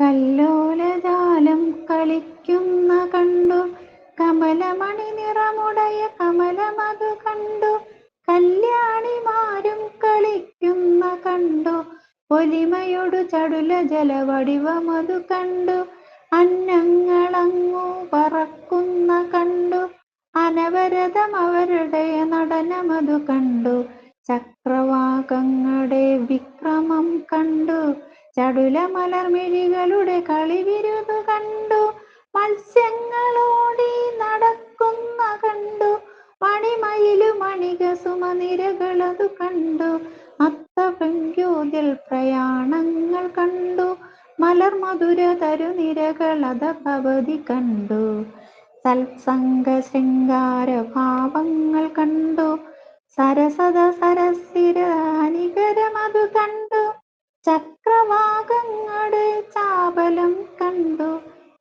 കല്ലോലജാലം കളിക്കുന്ന കണ്ടു, കമലമണി നിറമുടയ കമലമതു കണ്ടു. കല്യാണിമാരും കളിക്കുന്ന കണ്ടു, പൊലിമയൊടു ചടുല ജലവടിവമതു കണ്ടു. അന്നങ്ങളങ്ങു പറക്കുന്ന കണ്ടു, അനവരതം അവരുടെ നടനമതു കണ്ടു. ചക്രവാകങ്ങളുടെ വിക്രമം കണ്ടു, ചടുല മലർമിഴികളുടെ കളിവിരുതു കണ്ടു. മത്സ്യങ്ങളോടി നടക്കുന്ന കണ്ടു, മണിമയിലു മണികസുമനിരകളതു കണ്ടു. അത്തപെൺക്യോതിൽ പ്രയാണങ്ങൾ കണ്ടു, മലർമധുര തരുനിരകളത ഭവതി കണ്ടു. സത്സംഗ ശൃംഗാര ഭാവങ്ങൾ കണ്ടു, സരസത സരസിര അനികരമതു കണ്ടു. ചക്രവാകങ്ങളുടെ ചാപലം കണ്ടു,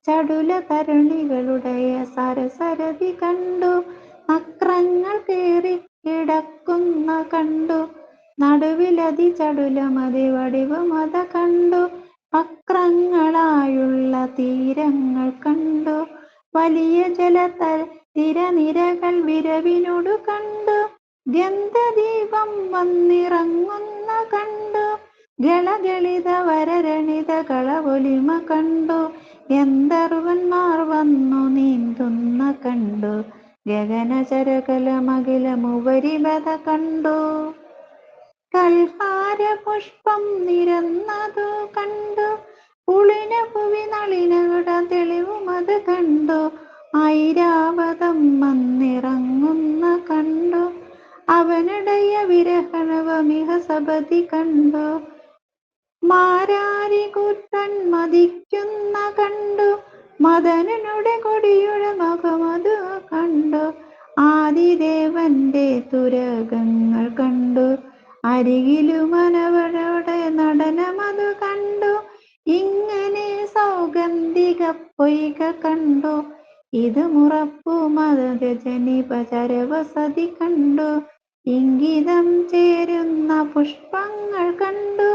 ചടുല തരുണികളുടെ സരസരതി കണ്ടു. നക്രങ്ങൾ കേറി കിടക്കുന്ന കണ്ടു, നടുവിലതി ചടുലമതി വടിവമത കണ്ടു. വക്രങ്ങളായുള്ള തീരങ്ങൾ കണ്ടു, വലിയ തിരനിരകൾ വിരവിനോടു കണ്ടു. ഗന്ധദീപം വന്നിറങ്ങുന്ന കണ്ടു, ഗളഗളിത വരരണിത കളപൊലിമ കണ്ടു. ഗന്ധർവന്മാർ വന്നു നീന്തുന്ന കണ്ടു, ഗഗനചരകലമഖിലമുപരിപഥ കണ്ടു. കൽഹാര പുഷ്പം നിരന്നതു കണ്ടു, പുളിനഭുവി നളിനകുട തെളിവുമത് കണ്ടു. ഐരാവതം വന്നിറങ്ങുന്ന കണ്ടു, അവനുടയ വിരഹണവമിഹ സപതി കണ്ടു. മാരാരികൂത്തൻ മദിക്കുന്ന കണ്ടു, മദനനുടെ കൊടിയുടെ മുഖമതു കണ്ടു. ആദിദേവന്റെ തുരകങ്ങൾ കണ്ടു, അരികിലുമനവരുടെ നടനമതു കണ്ടു. ഇങ്ങനെ സൗഗന്ധിക പൊയ്ക കണ്ടു, ഇത് മുറപ്പു മദരജനിപചരവസതി കണ്ടു. ഇംഗിതം ചേരുന്ന പുഷ്പങ്ങൾ കണ്ടു,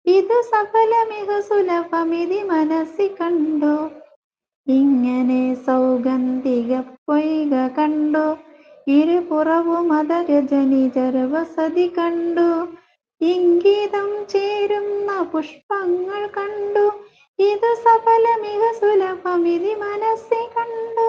ഇത് സഫലമിഹ സുലഭമിതി മനസ്സി കണ്ടു. ഇങ്ങനെ സൗഗന്ധിക പൊയ്ക കണ്ടു, ഇരുപുറവും മദരജനിചരവസതി കണ്ടു. ഇംഗിതം ചേരുന്ന പുഷ്പങ്ങൾ കണ്ടു, ഇത് സഫലമിഹ സുലഭമിതി മനസ്സി കണ്ടു.